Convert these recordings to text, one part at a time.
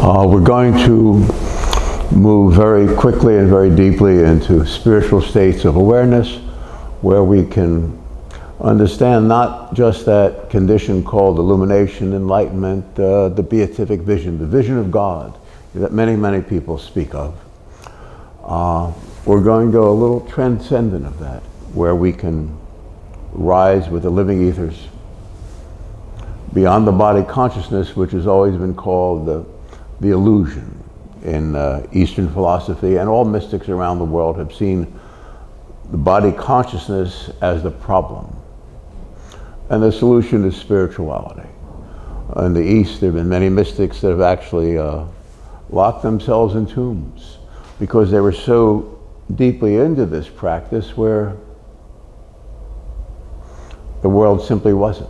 We're going to move very quickly and very deeply into spiritual states of awareness where we can understand not just that condition called illumination, enlightenment, the beatific vision, the vision of God that many, many people speak of. We're going to go a little transcendent of that, where we can rise with the living ethers beyond the body consciousness, which has always been called the illusion in Eastern philosophy, and all mystics around the world have seen the body consciousness as the problem. And the solution is spirituality. In the East, there have been many mystics that have actually locked themselves in tombs because they were so deeply into this practice where the world simply wasn't.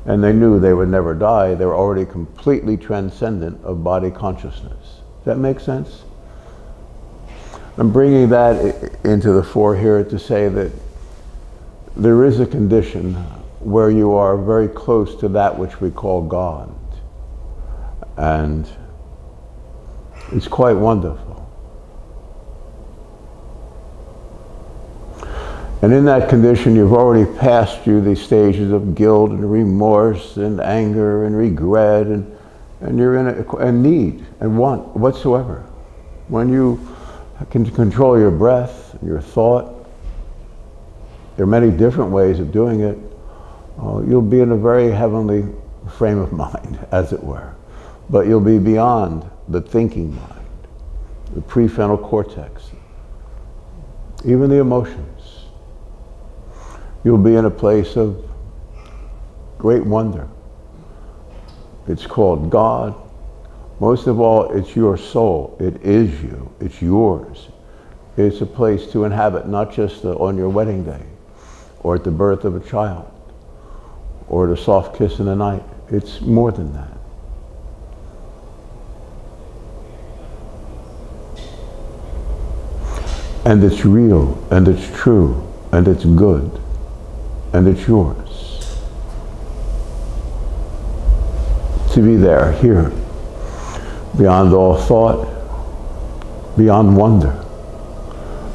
And they knew they would never die. They were already completely transcendent of body consciousness. Does that make sense? I'm bringing that into the fore here to say that there is a condition where you are very close to that which we call God. And it's quite wonderful. And in that condition, you've already passed through the stages of guilt and remorse and anger and regret, and you're in need and want whatsoever. When you can control your breath, your thought, there are many different ways of doing it, you'll be in a very heavenly frame of mind, as it were. But you'll be beyond the thinking mind, the prefrontal cortex, even the emotions. You'll be in a place of great wonder. It's called God. Most of all, it's your soul. It is you. It's yours. It's a place to inhabit, not just on your wedding day, or at the birth of a child, or the soft kiss in the night. It's more than that. And it's real, and it's true, and it's good. And it's yours. To be there, here, beyond all thought, beyond wonder.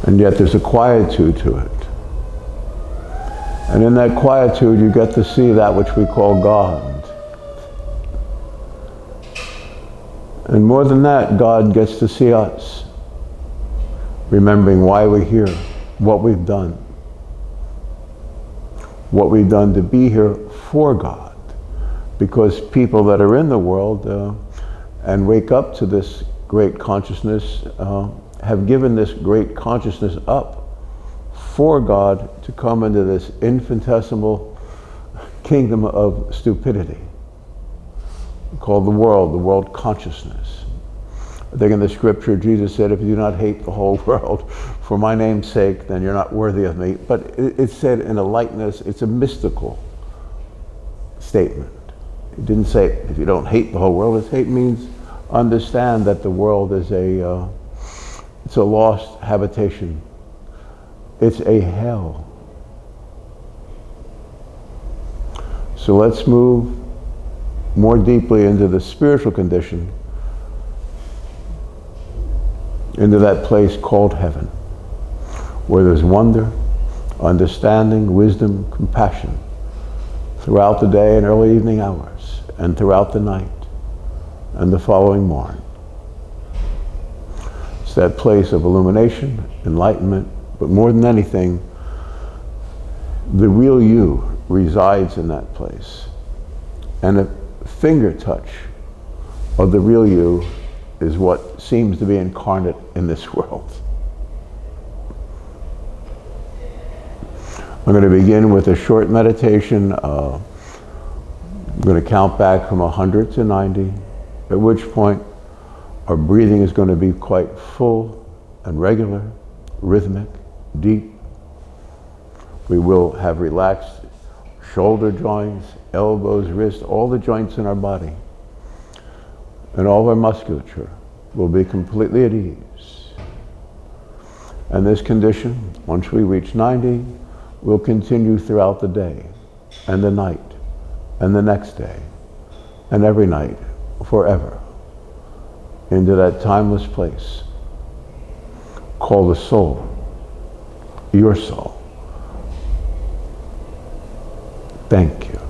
And yet there's a quietude to it. And in that quietude you get to see that which we call God. And more than that, God gets to see us, remembering why we're here, what we've done. What we've done to be here for God. Because people that are in the world and wake up to this great consciousness have given this great consciousness up for God to come into this infinitesimal kingdom of stupidity called the world consciousness. I think in the scripture Jesus said, if you do not hate the whole world for my name's sake, then you're not worthy of me. But it's said in a lightness, it's a mystical statement. It didn't say, if you don't hate the whole world. Hate means understand that the world is it's a lost habitation. It's a hell. So let's move more deeply into the spiritual condition, into that place called heaven, where there's wonder, understanding, wisdom, compassion throughout the day and early evening hours, and throughout the night and the following morn. It's that place of illumination, enlightenment, but more than anything, the real you resides in that place. And a finger touch of the real you is what seems to be incarnate in this world. I'm going to begin with a short meditation. I'm going to count back from 100 to 90, at which point our breathing is going to be quite full and regular, rhythmic, deep. We will have relaxed shoulder joints, elbows, wrists, all the joints in our body. And all of our musculature will be completely at ease. And this condition, once we reach 90, will continue throughout the day and the night and the next day and every night forever. into that timeless place called the soul, your soul. Thank you.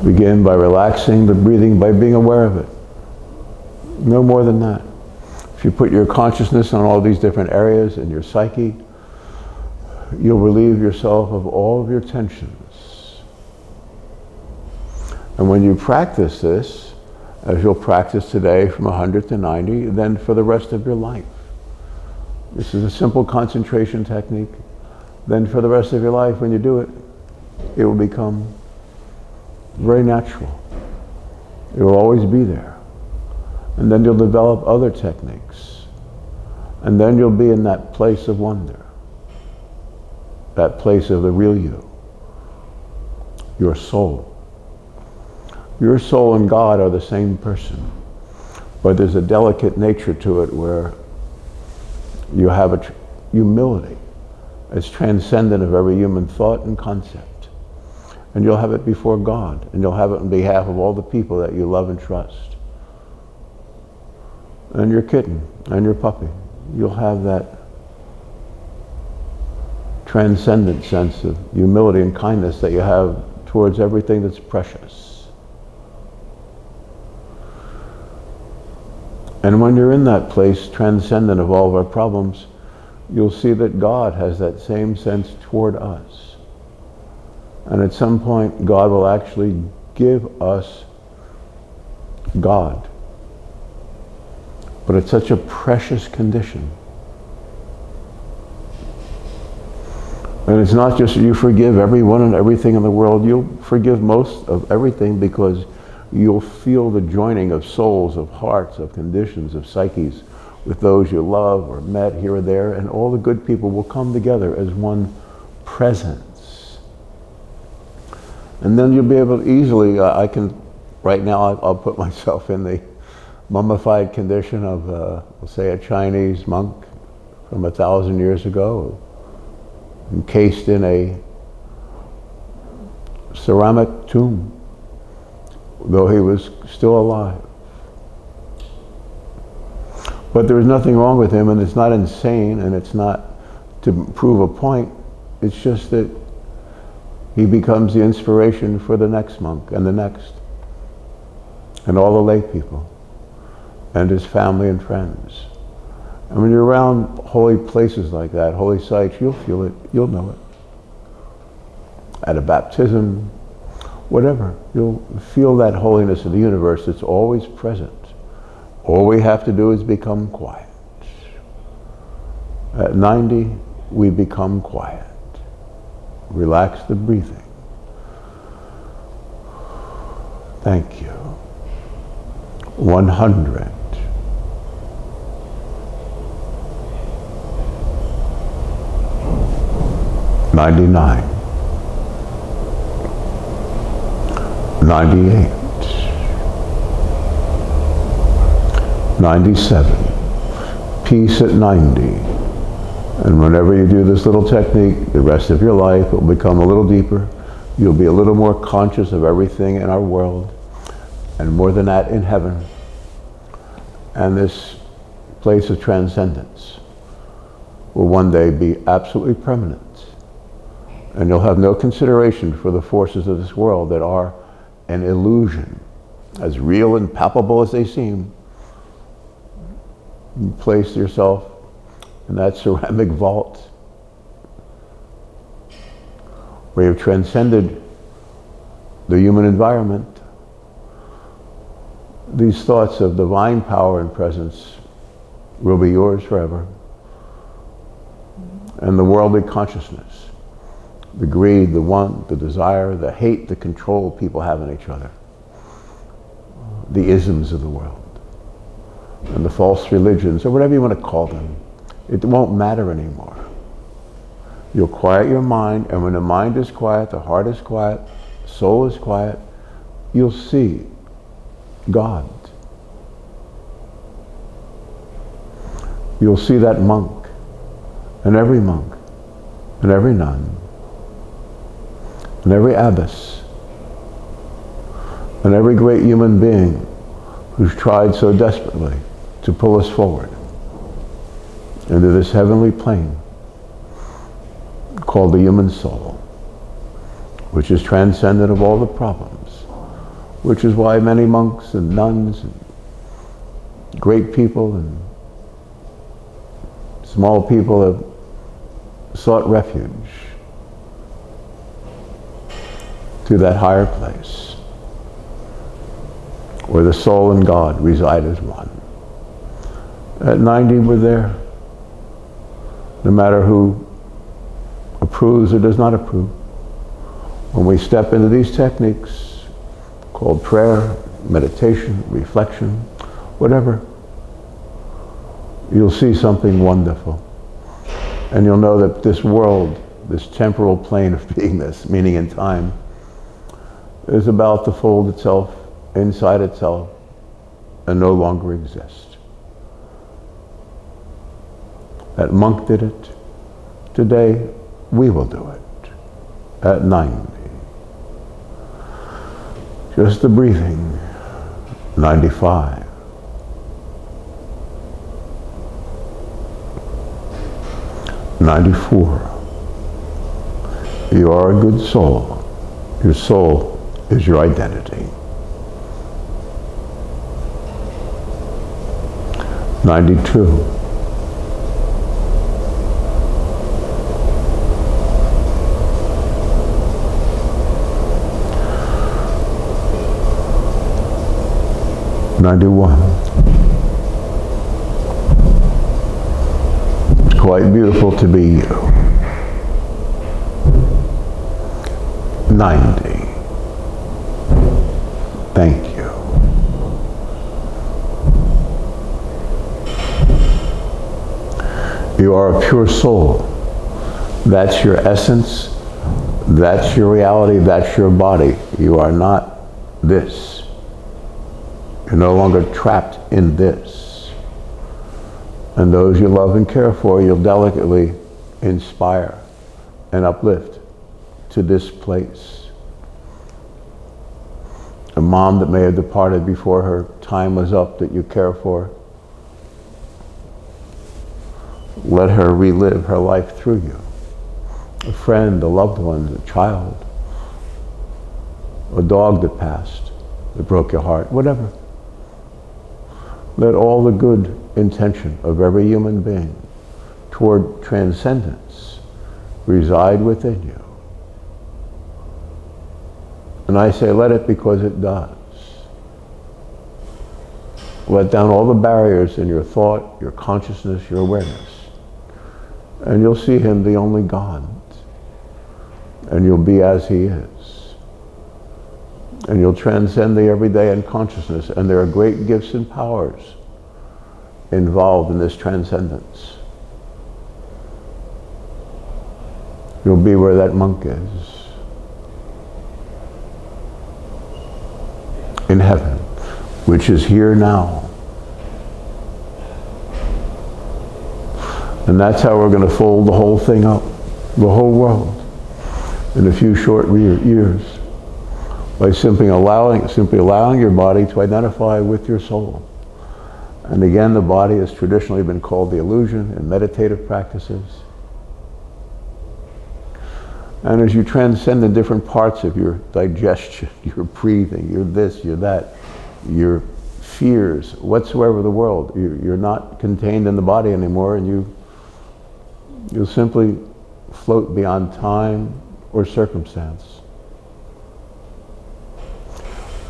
Begin by relaxing the breathing, by being aware of it. No more than that. If you put your consciousness on all these different areas in your psyche, you'll relieve yourself of all of your tensions. And when you practice this, as you'll practice today from 100 to 90, then for the rest of your life. This is a simple concentration technique. Then for the rest of your life, when you do it, it will become very natural. It will always be there. And then you'll develop other techniques. And then you'll be in that place of wonder. That place of the real you. Your soul. Your soul and God are the same person. But there's a delicate nature to it where you have a humility. It's transcendent of every human thought and concept. And you'll have it before God. And you'll have it on behalf of all the people that you love and trust. And your kitten and your puppy. You'll have that transcendent sense of humility and kindness that you have towards everything that's precious. And when you're in that place, transcendent of all of our problems, you'll see that God has that same sense toward us. And at some point, God will actually give us God. But it's such a precious condition. And it's not just you forgive everyone and everything in the world. You'll forgive most of everything because you'll feel the joining of souls, of hearts, of conditions, of psyches with those you love or met here or there, and all the good people will come together as one presence. And then you'll be able to easily, right now I'll put myself in the mummified condition of, say, a Chinese monk from 1,000 years ago, encased in a ceramic tomb, though he was still alive. But there was nothing wrong with him, and it's not insane, and it's not to prove a point. It's just that he becomes the inspiration for the next monk, and the next, and all the lay people, and his family and friends. And when you're around holy places like that, holy sites, you'll feel it, you'll know it. At a baptism, whatever, you'll feel that holiness of the universe that's always present. All we have to do is become quiet. At 90, we become quiet. Relax the breathing. Thank you. 100. 99. 98. 97. Peace at 90. And whenever you do this little technique, the rest of your life will become a little deeper. You'll be a little more conscious of everything in our world, and more than that, in heaven. And this place of transcendence will one day be absolutely permanent. And you'll have no consideration for the forces of this world that are an illusion, as real and palpable as they seem. You place yourself in that ceramic vault where you've transcended the human environment. These thoughts of divine power and presence will be yours forever. And the worldly consciousness, the greed, the want, the desire, the hate, the control people have in each other, the isms of the world, and the false religions, or whatever you want to call them, it won't matter anymore. You'll quiet your mind, and when the mind is quiet, the heart is quiet, soul is quiet, you'll see God. You'll see that monk, and every nun, and every abbess, and every great human being who's tried so desperately to pull us forward into this heavenly plane called the human soul, which is transcendent of all the problems, which is why many monks and nuns and great people and small people have sought refuge to that higher place where the soul and God reside as one. At 90, we're there. No matter who approves or does not approve. When we step into these techniques called prayer, meditation, reflection, whatever, you'll see something wonderful. And you'll know that this world, this temporal plane of beingness, meaning in time, is about to fold itself inside itself and no longer exist. That monk did it. Today, we will do it. At 90. Just the breathing. 95. '94. You are a good soul. Your soul is your identity. 92. 91. It's quite beautiful to be you. 90. Thank you. You are a pure soul. That's your essence. That's your reality. That's your body. You are not this. You're no longer trapped in this. And those you love and care for, you'll delicately inspire and uplift to this place. A mom that may have departed before her time was up that you care for, let her relive her life through you. A friend, a loved one, a child, a dog that passed, that broke your heart, whatever. Let all the good intention of every human being toward transcendence reside within you. And I say let it because it does. Let down all the barriers in your thought, your consciousness, your awareness. And you'll see him, the only God. And you'll be as he is. And you'll transcend the everyday in consciousness. And there are great gifts and powers involved in this transcendence. You'll be where that monk is. In heaven, which is here now. And that's how we're going to fold the whole thing up, the whole world, in a few short years. By simply allowing your body to identify with your soul. And again, the body has traditionally been called the illusion in meditative practices. And as you transcend the different parts of your digestion, your breathing, your this, your that, your fears, whatsoever the world, you're not contained in the body anymore, and you'll simply float beyond time or circumstance.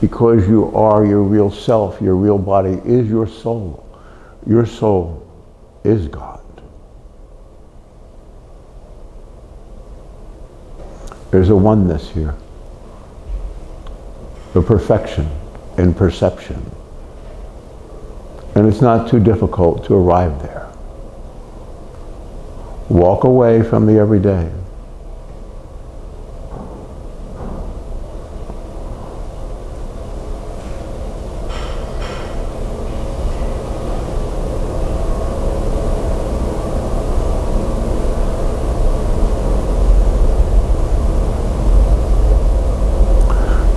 Because you are your real self, your real body is your soul. Your soul is God. There's a oneness here. A perfection in perception. And it's not too difficult to arrive there. Walk away from the everyday.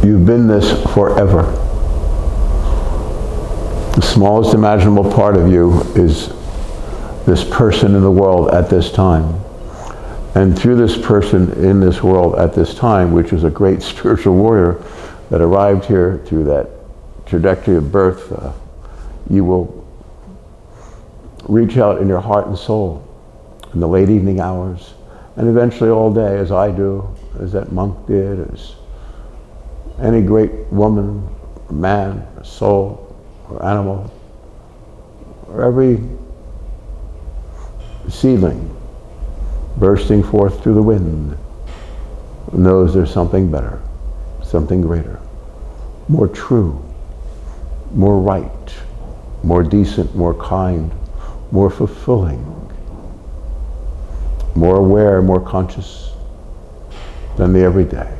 You've been this forever. The smallest imaginable part of you is this person in the world at this time. And through this person in this world at this time, which is a great spiritual warrior that arrived here through that trajectory of birth, you will reach out in your heart and soul in the late evening hours, and eventually all day, as I do, as that monk did, as any great woman, man, soul, or animal, or every seedling bursting forth through the wind knows there's something better, something greater, more true, more right, more decent, more kind, more fulfilling, more aware, more conscious than the everyday.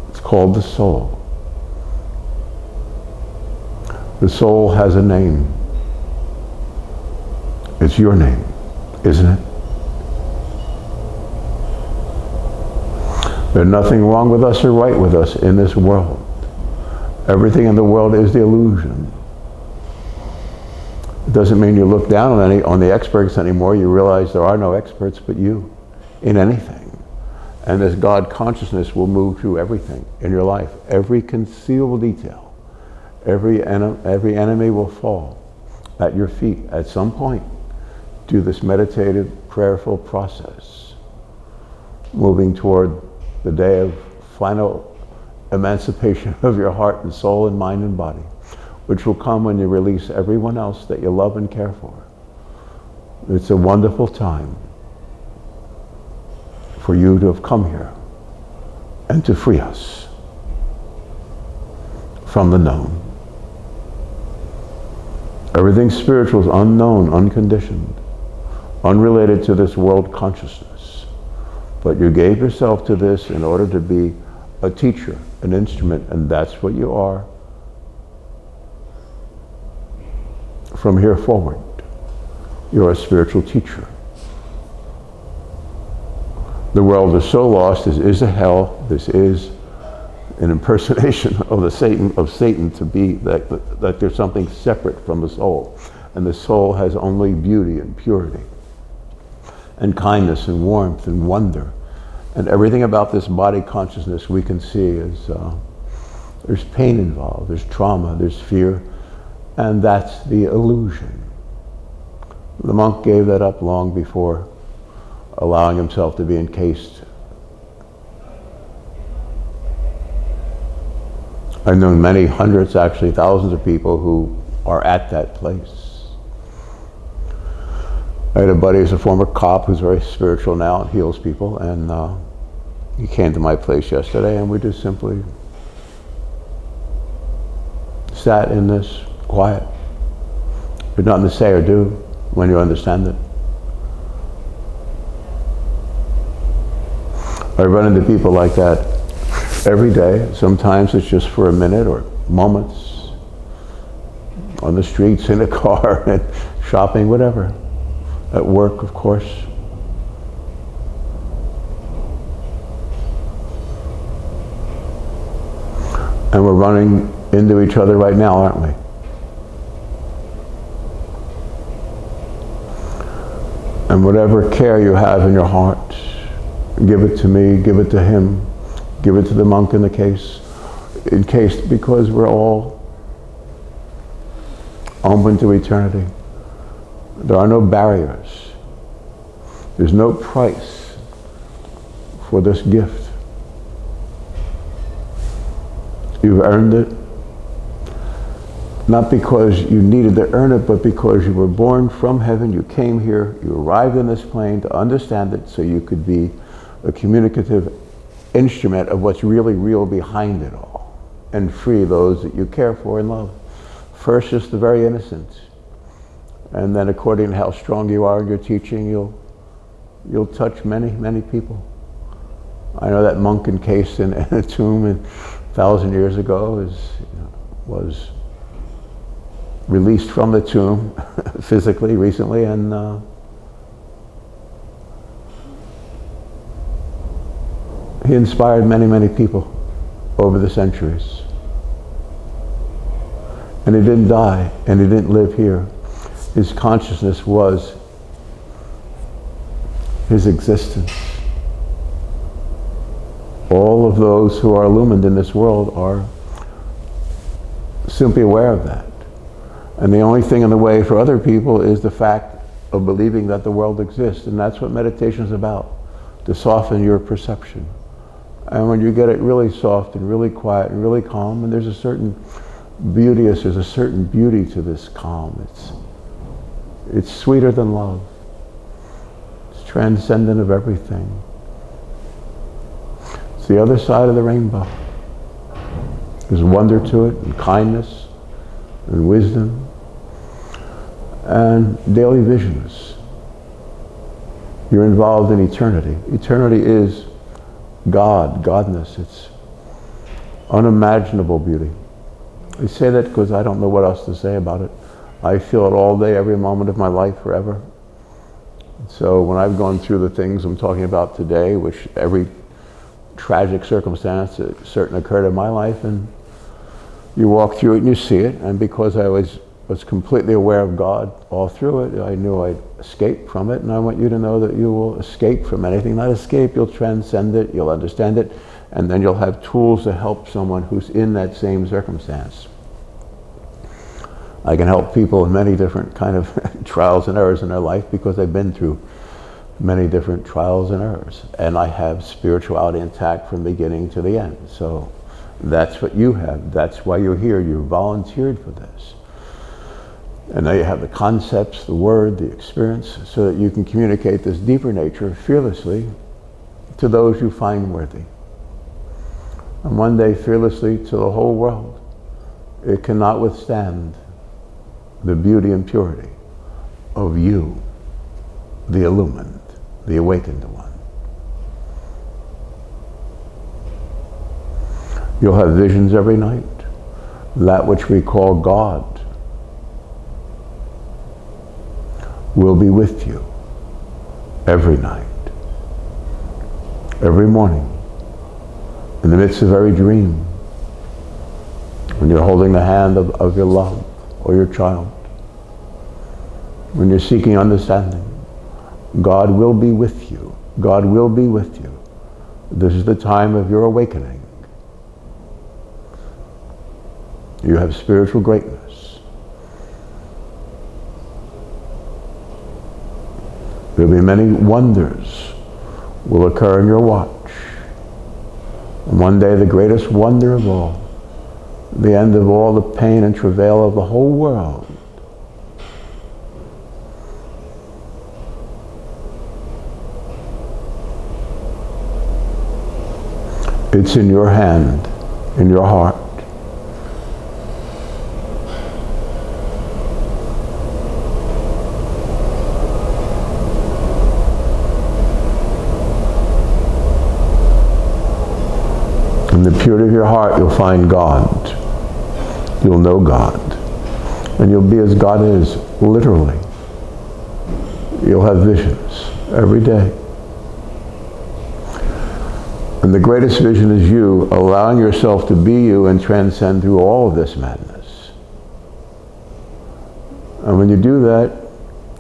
It's called the soul. The soul has a name. It's your name, isn't it? There's nothing wrong with us or right with us in this world. Everything in the world is the illusion. It doesn't mean you look down on the experts anymore. You realize there are no experts but you in anything. And this God consciousness will move through everything in your life. Every conceivable detail. Every enemy will fall at your feet at some point. Do this meditative, prayerful process, moving toward the day of final emancipation of your heart and soul and mind and body, which will come when you release everyone else that you love and care for. It's a wonderful time for you to have come here and to free us from the known. Everything spiritual is unknown, unconditioned, unrelated to this world consciousness. But you gave yourself to this in order to be a teacher, an instrument, and that's what you are from here forward. You're a spiritual teacher. The world is so lost. This is a hell. This is an impersonation of Satan to be that there's something separate from the soul. And the soul has only beauty and purity and kindness and warmth and wonder. And everything about this body consciousness we can see is there's pain involved, there's trauma, there's fear, and that's the illusion. The monk gave that up long before allowing himself to be encased. I've known many hundreds, actually thousands of people who are at that place. I had a buddy who's a former cop who's very spiritual now and heals people, and he came to my place yesterday and we just simply sat in this quiet. There's nothing to say or do when you understand it. I run into people like that every day. Sometimes it's just for a minute or moments on the streets, in a car, and shopping, whatever. At work, of course. And we're running into each other right now, aren't we? And whatever care you have in your heart, give it to me, give it to him, give it to the monk in case, because we're all open to eternity. There are no barriers. There's no price for this gift. You've earned it, not because you needed to earn it, but because you were born from heaven, you came here, you arrived in this plane to understand it so you could be a communicative instrument of what's really real behind it all, and free those that you care for and love. First, just the very innocent, and then according to how strong you are in your teaching, you'll touch many, many people. I know that monk encased in a tomb 1,000 years ago was released from the tomb physically recently, and he inspired many, many people over the centuries. And he didn't die, and he didn't live here. His consciousness was his existence. All of those who are illumined in this world are simply aware of that. And the only thing in the way for other people is the fact of believing that the world exists. And that's what meditation is about, to soften your perception. And when you get it really soft and really quiet and really calm, and there's a certain beauty to this calm. It's sweeter than love. It's transcendent of everything. It's the other side of the rainbow. There's wonder to it, and kindness, and wisdom, and daily visions. You're involved in eternity. Eternity is God, Godness. It's unimaginable beauty. I say that because I don't know what else to say about it. I feel it all day, every moment of my life, forever. So when I've gone through the things I'm talking about today, which every tragic circumstance that certain occurred in my life, and you walk through it and you see it, and because I was completely aware of God all through it, I knew I'd escape from it, and I want you to know that you will escape from anything. Not escape, you'll transcend it, you'll understand it, and then you'll have tools to help someone who's in that same circumstance. I can help people in many different kind of trials and errors in their life because they've been through many different trials and errors. And I have spirituality intact from beginning to the end. So that's what you have. That's why you're here. You volunteered for this. And now you have the concepts, the word, the experience, so that you can communicate this deeper nature fearlessly to those you find worthy. And one day fearlessly to the whole world. It cannot withstand the beauty and purity of you, the illumined, the awakened one. You'll have visions every night. That which we call God will be with you every night, every morning, in the midst of every dream, when you're holding the hand of your love or your child, when you're seeking understanding. God will be with you. God will be with you. This is the time of your awakening. You have spiritual greatness. There'll be many wonders will occur in your watch. And one day the greatest wonder of all, the end of all the pain and travail of the whole world, it's in your hand, in your heart. In the purity of your heart, you'll find God. You'll know God. And you'll be as God is, literally. You'll have visions every day. And the greatest vision is you allowing yourself to be you and transcend through all of this madness. And when you do that,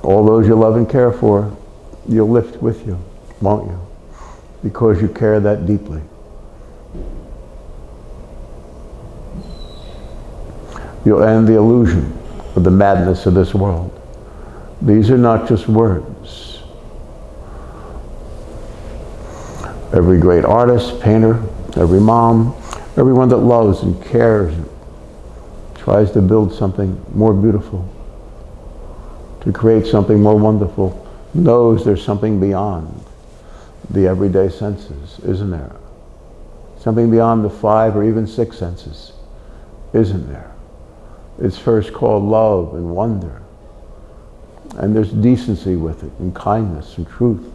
all those you love and care for, you'll lift with you, won't you? Because you care that deeply. You'll end the illusion of the madness of this world. These are not just words. Every great artist, painter, every mom, everyone that loves and cares, tries to build something more beautiful, to create something more wonderful, knows there's something beyond the everyday senses, isn't there? Something beyond the 5 or even 6 senses, isn't there? It's first called love and wonder. And there's decency with it, and kindness and truth.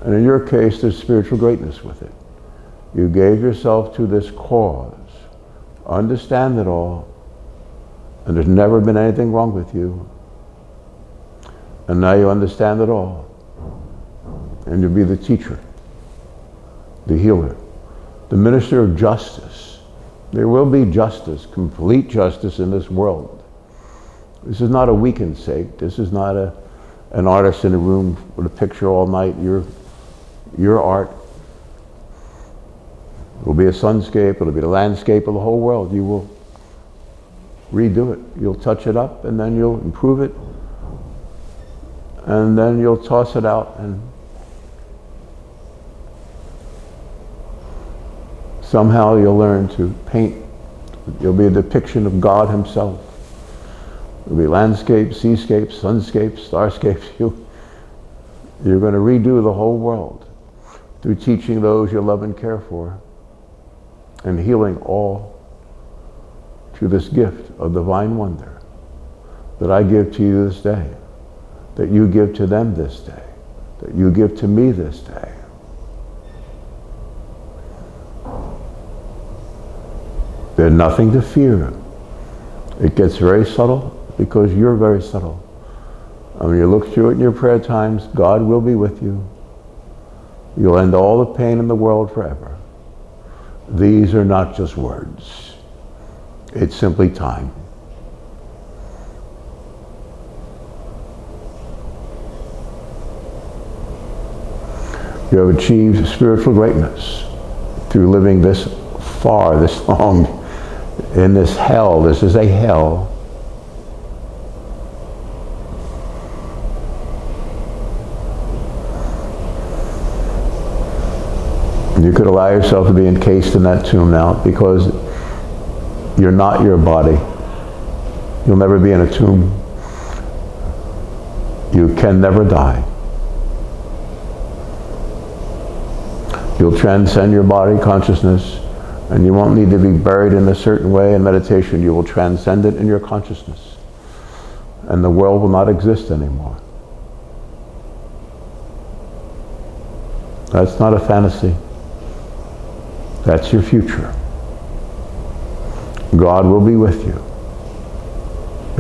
And in your case, there's spiritual greatness with it. You gave yourself to this cause. Understand it all. And there's never been anything wrong with you. And now you understand it all. And you'll be the teacher, the healer, the minister of justice There will be justice, complete justice in this world. This is not a weekend sake. This is not an artist in a room with a picture all night. Your art will be a sunscape, it'll be the landscape of the whole world. You will redo it. You'll touch it up, and then you'll improve it, and then you'll toss it out, and somehow you'll learn to paint. You'll be a depiction of God himself. There'll be landscapes, seascapes, sunscapes, starscapes. You're going to redo the whole world through teaching those you love and care for, and healing all through this gift of divine wonder that I give to you this day, that you give to them this day, that you give to me this day. There's nothing to fear. It gets very subtle because you're very subtle. When you look through it in your prayer times, God will be with you. You'll end all the pain in the world forever. These are not just words. It's simply time. You have achieved spiritual greatness through living this far, this long, in this hell. This is a hell. You could allow yourself to be encased in that tomb now, because you're not your body. You'll never be in a tomb. You can never die. You'll transcend your body consciousness, and you won't need to be buried in a certain way in meditation. You will transcend it in your consciousness, and the world will not exist anymore. That's not a fantasy. That's your future. God will be with you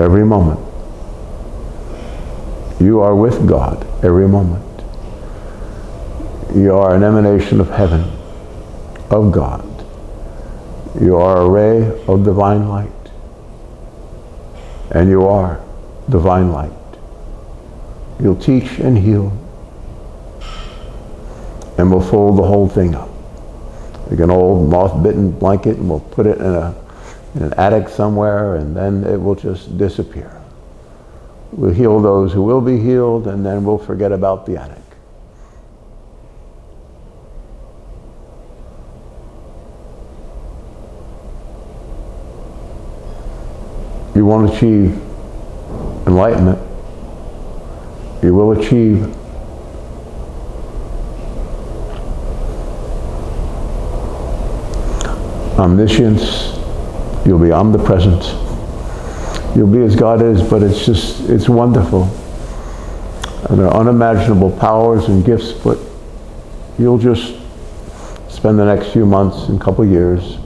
every moment. You are with God every moment. You are an emanation of heaven, of God. You are a ray of divine light. And you are divine light. You'll teach and heal, and we'll fold the whole thing up like an old moth-bitten blanket, and we'll put it in an attic somewhere, and then it will just disappear. We'll heal those who will be healed, and then we'll forget about the attic. You won't achieve enlightenment. You will achieve omniscience. You'll be omnipresent. You'll be as God is, but it's wonderful. And there are unimaginable powers and gifts, but you'll just spend the next few months and couple years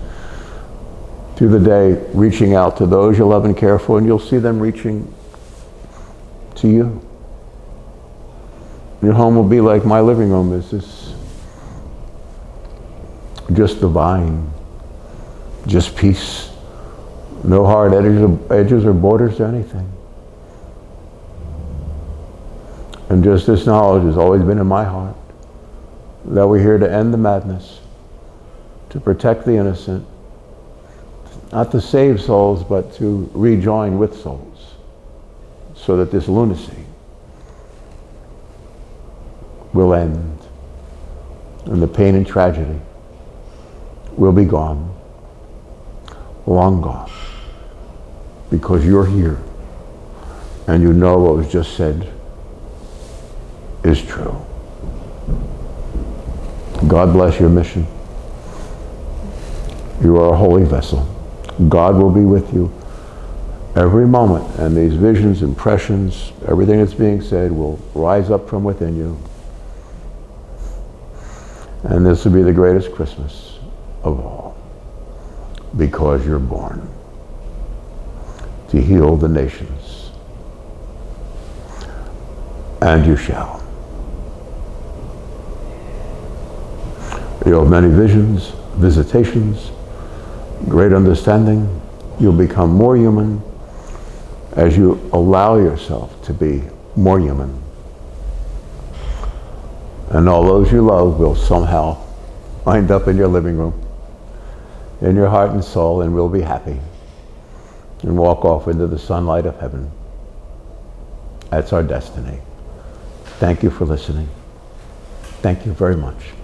through the day reaching out to those you love and care for, and you'll see them reaching to you. Your home will be like my living room is, this just divine, just peace. No hard edges or borders to anything. And just this knowledge has always been in my heart, that we're here to end the madness, to protect the innocent, not to save souls, but to rejoin with souls, so that this lunacy will end, and the pain and tragedy will be gone, long gone, because you're here, and you know what was just said is true. God bless your mission. You are a holy vessel. God will be with you every moment, and these visions, impressions, everything that's being said will rise up from within you. And this will be the greatest Christmas of all, because you're born to heal the nations. And you shall. You have many visions, visitations, great understanding. You'll become more human as you allow yourself to be more human. And all those you love will somehow wind up in your living room, in your heart and soul, and will be happy and walk off into the sunlight of heaven. That's our destiny. Thank you for listening. Thank you very much.